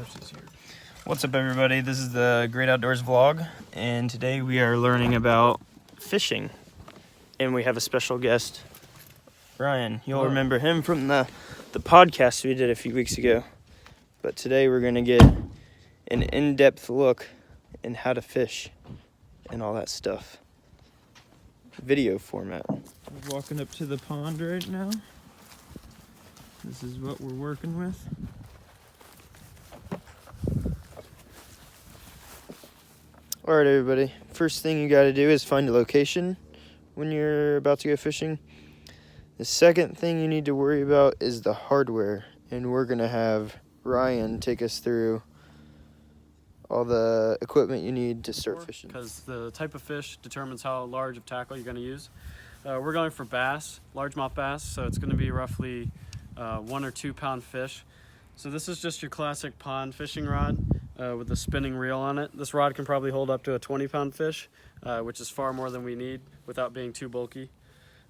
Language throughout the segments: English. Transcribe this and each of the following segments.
else is here? What's up, everybody? This is the Great Outdoors vlog, and today we are learning about fishing. And we have a special guest, Ryan. You'll remember him from the podcast we did a few weeks ago. But today we're going to get an in-depth look in how to fish and all that stuff. Video format. We're walking up to the pond right now. This is what we're working with. Alright, everybody. First thing you got to do is find a location when you're about to go fishing. The second thing you need to worry about is the hardware. And we're going to have Ryan take us through all the equipment you need to start fishing. Because the type of fish determines how large of tackle you're going to use. We're going for bass, largemouth bass, so it's going to be roughly 1 or 2 pound fish. So this is just your classic pond fishing rod with a spinning reel on it. This rod can probably hold up to a 20-pound fish, which is far more than we need without being too bulky.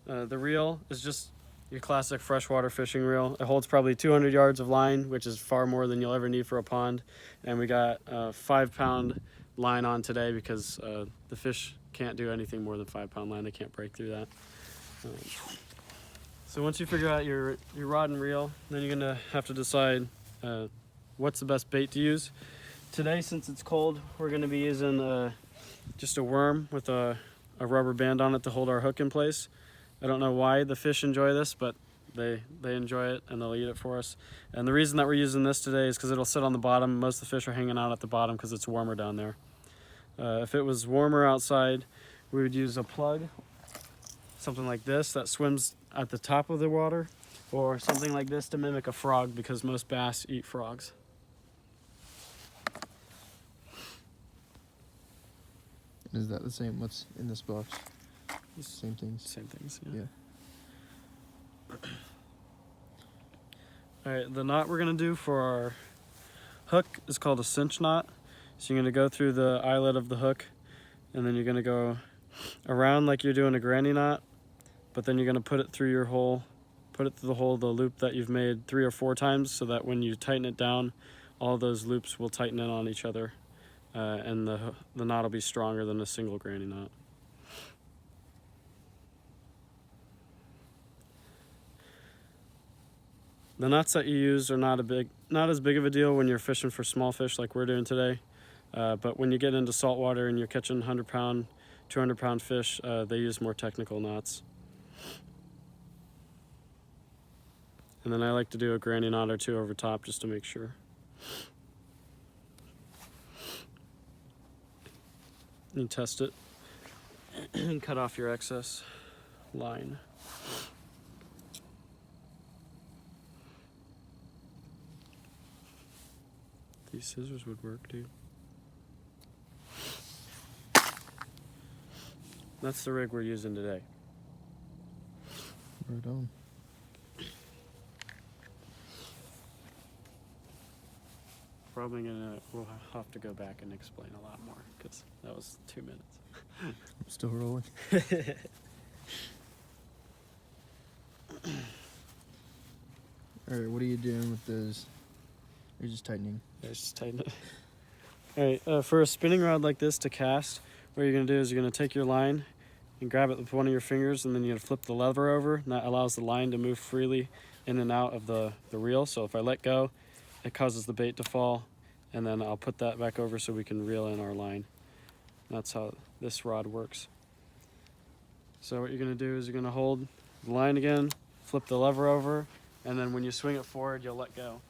The reel is just your classic freshwater fishing reel. It holds probably 200 yards of line, which is far more than you'll ever need for a pond. And we got a 5-pound line on today because the fish can't do anything more than 5-pound line. They can't break through that. So once you figure out your rod and reel, then you're gonna have to decide what's the best bait to use. Today, since it's cold, we're gonna be using just a worm with a rubber band on it to hold our hook in place. I don't know why the fish enjoy this, but they enjoy it and they'll eat it for us. And the reason that we're using this today is because it'll sit on the bottom. Most of the fish are hanging out at the bottom because it's warmer down there. If it was warmer outside, we would use a plug, something like this that swims at the top of the water, or something like this to mimic a frog because most bass eat frogs. Is that the same? What's in this box? Same things. Same things, Yeah. All right, the knot we're gonna do for our hook is called a cinch knot. So you're gonna go through the eyelet of the hook, and then you're gonna go around like you're doing a granny knot, but then you're gonna put it through your hole, put it through the hole, the loop that you've made 3 or 4 times, so that when you tighten it down, all those loops will tighten in on each other, and the knot will be stronger than a single granny knot. The knots that you use are not as big of a deal when you're fishing for small fish like we're doing today. But when you get into saltwater and you're catching 100-pound, 200-pound fish, they use more technical knots. And then I like to do a granny knot or 2 over top just to make sure. You test it and cut off your excess line. These scissors would work, dude. That's the rig we're using today. Right on. We'll have to go back and explain a lot more because that was 2 minutes. I'm still rolling. Alright, what are you doing with those? You're just tightening. Yeah, just tighten it. Alright, for a spinning rod like this to cast, what you're going to do is you're going to take your line and grab it with one of your fingers, and then you're going to flip the lever over, and that allows the line to move freely in and out of the reel. So if I let go, it causes the bait to fall, and then I'll put that back over so we can reel in our line. That's how this rod works. So what you're going to do is you're going to hold the line again, flip the lever over, and then when you swing it forward, you'll let go.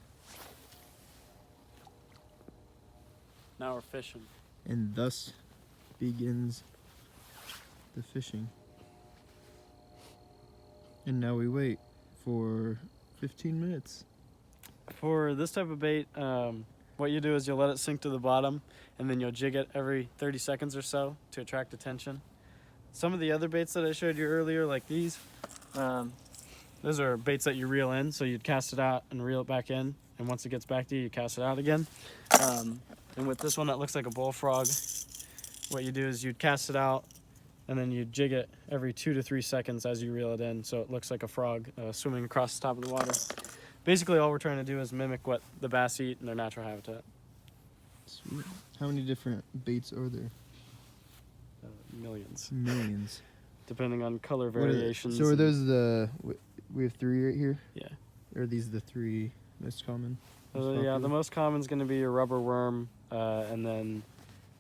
Now we're fishing. And thus begins the fishing. And now we wait for 15 minutes. For this type of bait, what you do is you'll let it sink to the bottom, and then you'll jig it every 30 seconds or so to attract attention. Some of the other baits that I showed you earlier, like these, those are baits that you reel in, so you'd cast it out and reel it back in, and once it gets back to you, you cast it out again. And with this one that looks like a bullfrog, what you do is you'd cast it out, and then you jig it every 2 to 3 seconds as you reel it in, so it looks like a frog swimming across the top of the water. basically all we're trying to do is mimic what the bass eat in their natural habitat. Sweet. How many different baits are there? Millions, Millions. depending on color What are they- variations. So are and- those we have 3 right here? Yeah. Are these the 3 most common? most Yeah, popular? the most common is going to be your rubber worm, and then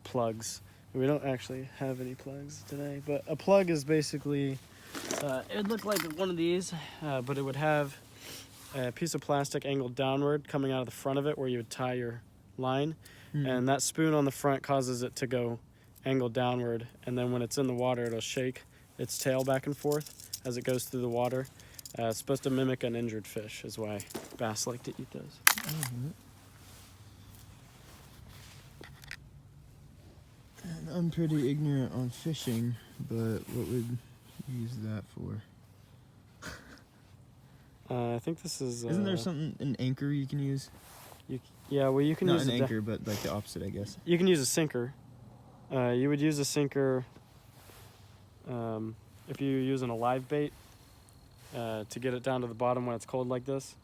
plugs. We don't actually have any plugs today, but a plug is basically, it would look like one of these, but it would have a piece of plastic angled downward coming out of the front of it where you would tie your line, and that spoon on the front causes it to go angled downward, and then when it's in the water, it'll shake its tail back and forth as it goes through the water. It's supposed to mimic an injured fish, is why bass like to eat those. Mhm. And I'm pretty ignorant on fishing, but what would you use that for? I think this is. Isn't there something, an anchor you can use? Yeah, well, you can Not use an a anchor, but like the opposite, I guess. you can use a sinker. You would use a sinker if you're using a live bait to get it down to the bottom when it's cold like this.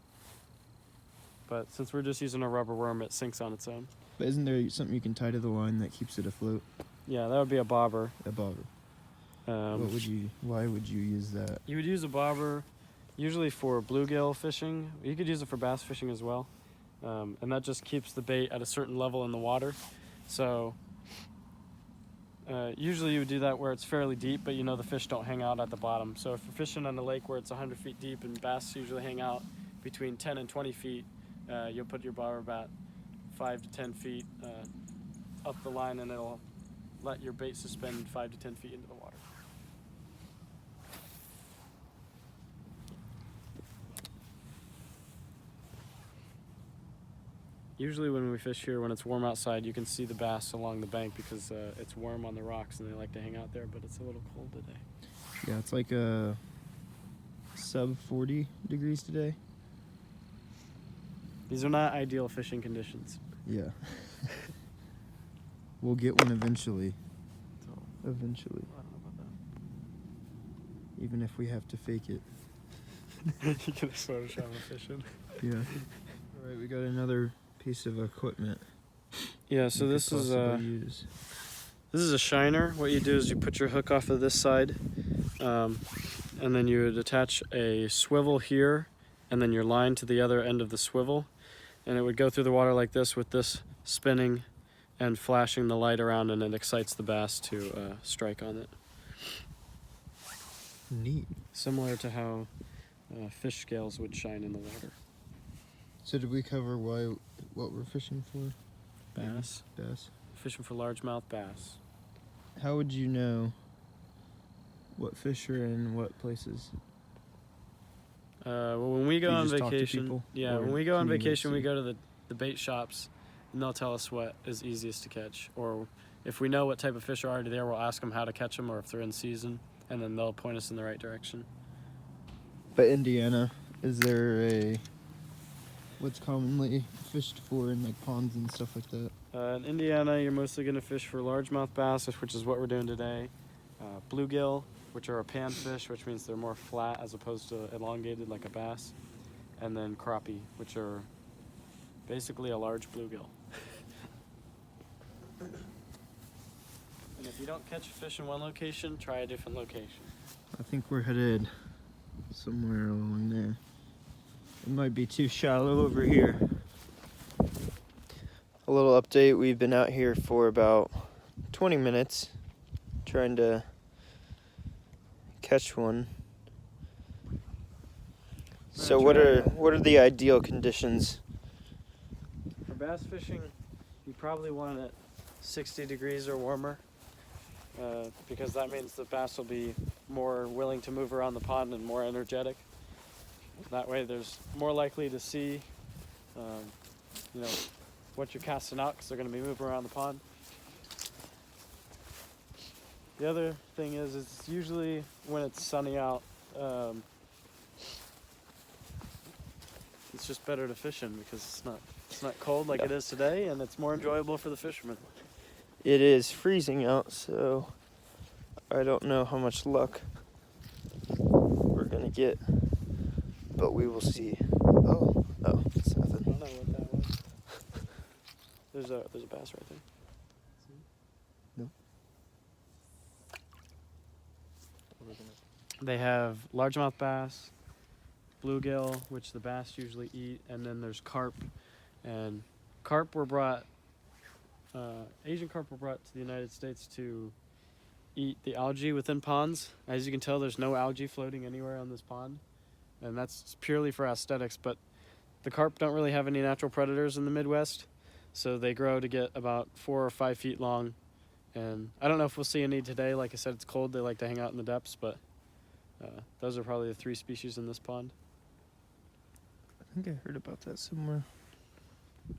But since we're just using a rubber worm, it sinks on its own. But isn't there something you can tie to the line that keeps it afloat? Yeah, that would be a bobber. A bobber. Why would you use that? You would use a bobber usually for bluegill fishing. You could use it for bass fishing as well. And that just keeps the bait at a certain level in the water. So usually you would do that where it's fairly deep, but you know the fish don't hang out at the bottom. So if you're fishing on a lake where it's 100 feet deep and bass usually hang out between 10 and 20 feet, you'll put your bobber about 5 to 10 feet up the line, and it'll let your bait suspend 5 to 10 feet into the water. Usually when we fish here, when it's warm outside, you can see the bass along the bank because it's warm on the rocks and they like to hang out there, but it's a little cold today. Yeah, it's like sub 40 degrees today. These are not ideal fishing conditions. Yeah. We'll get one eventually. So, Eventually. I don't know about Even if we have to fake it. that. You can Photoshop a fishing. Yeah. Alright, we got another piece of equipment. Yeah, so we this could is possibly use. this is a shiner. What you do is you put your hook off of this side, and then you would attach a swivel here, and then your line to the other end of the swivel, and it would go through the water like this with this spinning and flashing the light around, and it excites the bass to strike on it. Neat. Similar to how fish scales would shine in the water. So did we cover what we're fishing for? Bass. Bass. Fishing for largemouth bass. How would you know what fish are in what places? Well, when we go You on just talk to vacation, people, yeah, or when we go on can you go vacation, we see? go to the bait shops, and they'll tell us what is easiest to catch. Or if we know what type of fish are already there, we'll ask them how to catch them, or if they're in season, and then they'll point us in the right direction. But Indiana, is there what's commonly fished for in like ponds and stuff like that? In Indiana, you're mostly going to fish for largemouth bass, which is what we're doing today. Bluegill, which are a panfish, which means they're more flat as opposed to elongated like a bass. And then crappie, which are basically a large bluegill. And if you don't catch a fish in one location, try a different location. I think we're headed somewhere along there. It might be too shallow over here. A little update, we've been out here for about 20 minutes trying to catch one. So what are the ideal conditions? For bass fishing, you probably want it 60 degrees or warmer, because that means the bass will be more willing to move around the pond and more energetic. That way there's more likely to see what you're casting out, because they're going to be moving around the pond. The other thing is it's usually when it's sunny out, it's just better to fish in because it's not cold like it is today, and it's more enjoyable for the fishermen. It is freezing out, so I don't know how much luck we're gonna get, but we will see. Oh, There's a bass right there. No. They have largemouth bass, bluegill, which the bass usually eat, and then there's carp. And carp were brought, Asian carp were brought to the United States to eat the algae within ponds. As you can tell, there's no algae floating anywhere on this pond, and that's purely for aesthetics. But the carp don't really have any natural predators in the Midwest, so they grow to get about 4 or 5 feet long. And I don't know if we'll see any today. Like I said, it's cold. They like to hang out in the depths, but those are probably the 3 species in this pond. I think I heard about that somewhere.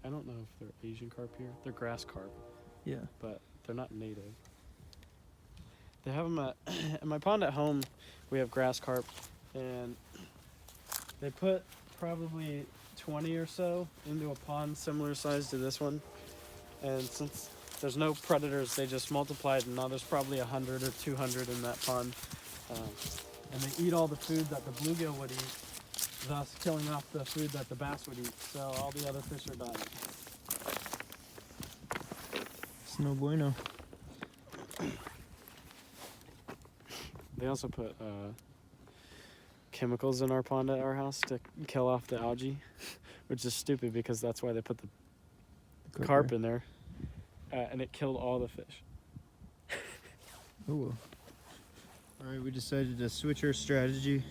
I don't know if they're Asian carp here. They're grass carp, Yeah. but they're not native. They have them at my pond at home. We have grass carp, and they put probably 20 or so into a pond similar size to this one. And since there's no predators, they just multiplied, and now there's probably 100 or 200 in that pond. And they eat all the food that the bluegill would eat, thus killing off the food that the bass would eat. So all the other fish are dying. It's no bueno. They also put chemicals in our pond at our house to kill off the algae, which is stupid because that's why they put the carp in there, and it killed all the fish. Oh well. All right, we decided to switch our strategy.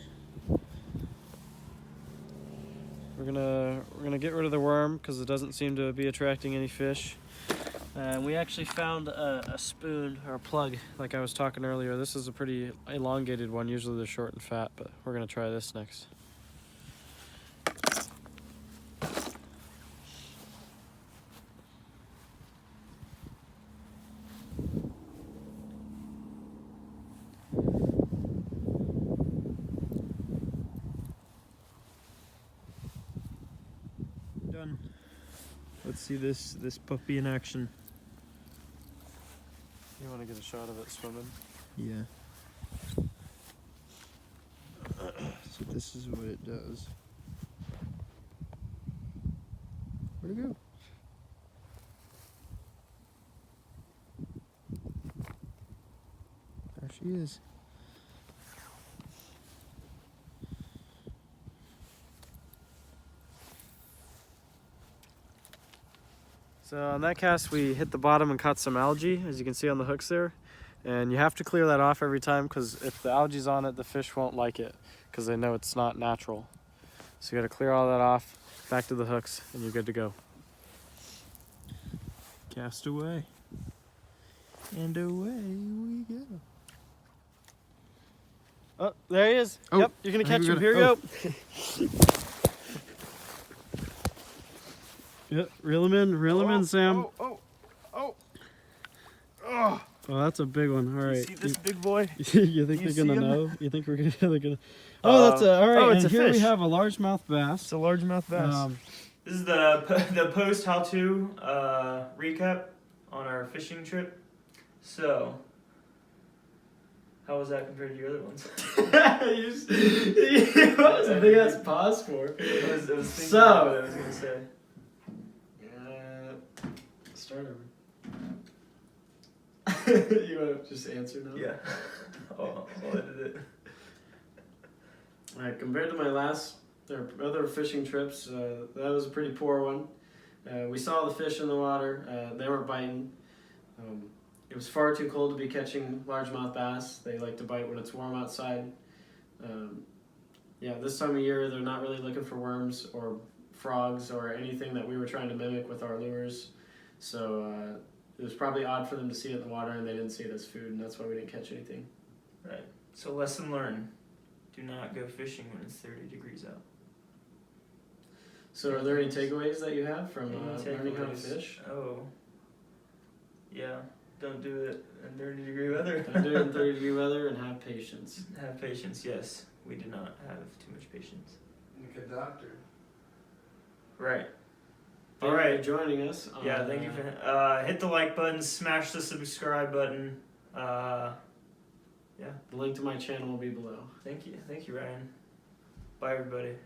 We're gonna get rid of the worm because it doesn't seem to be attracting any fish. And we actually found a spoon or a plug, like I was talking earlier. This is a pretty elongated one. Usually they're short and fat, but we're gonna try this next. Done. Let's see this puppy in action. You want to get a shot of it swimming? Yeah. So this is what it does. Where'd it go? There she is. So on that cast, we hit the bottom and caught some algae, as you can see on the hooks there. And you have to clear that off every time because if the algae's on it, the fish won't like it because they know it's not natural. So you got to clear all that off, back to the hooks, and you're good to go. Cast away. And away we go. Oh, there he is. Oh, yep, you're going to I catch think him. we're Here gonna- you go. Yep, reel him in, Sam. Oh. Oh, that's a big one. All right. See this big boy? You think You they're see gonna him? know? You think we're gonna? Oh, that's a all right. oh, and it's a here we fish. have a largemouth bass. It's a largemouth bass. This is the post how-to recap on our fishing trip. So, how was that compared to your other ones? What was a big ass pause for? I was thinking So- about what I was gonna say. Start over. You want to just answer now? Yeah. I'll edit it. All right. Compared to my other fishing trips, that was a pretty poor one. We saw the fish in the water. They weren't biting. It was far too cold to be catching largemouth bass. They like to bite when it's warm outside. This time of year, they're not really looking for worms or frogs or anything that we were trying to mimic with our lures. So it was probably odd for them to see it in the water, and they didn't see it as food, and that's why we didn't catch anything. Right. So lesson learned: do not go fishing when it's 30 degrees out. So are there any takeaways that you have from Any learning how to takeaways? fish? Oh. Yeah. Don't do it in 30-degree weather. Don't do it in 30-degree weather, and have patience. Have patience. Yes, we do not have too much patience. Like a doctor. Right. Thank All you right. for joining us. Yeah, thank you for hit the like button, smash the subscribe button. The link to my channel will be below. Thank you, Ryan. Bye, everybody.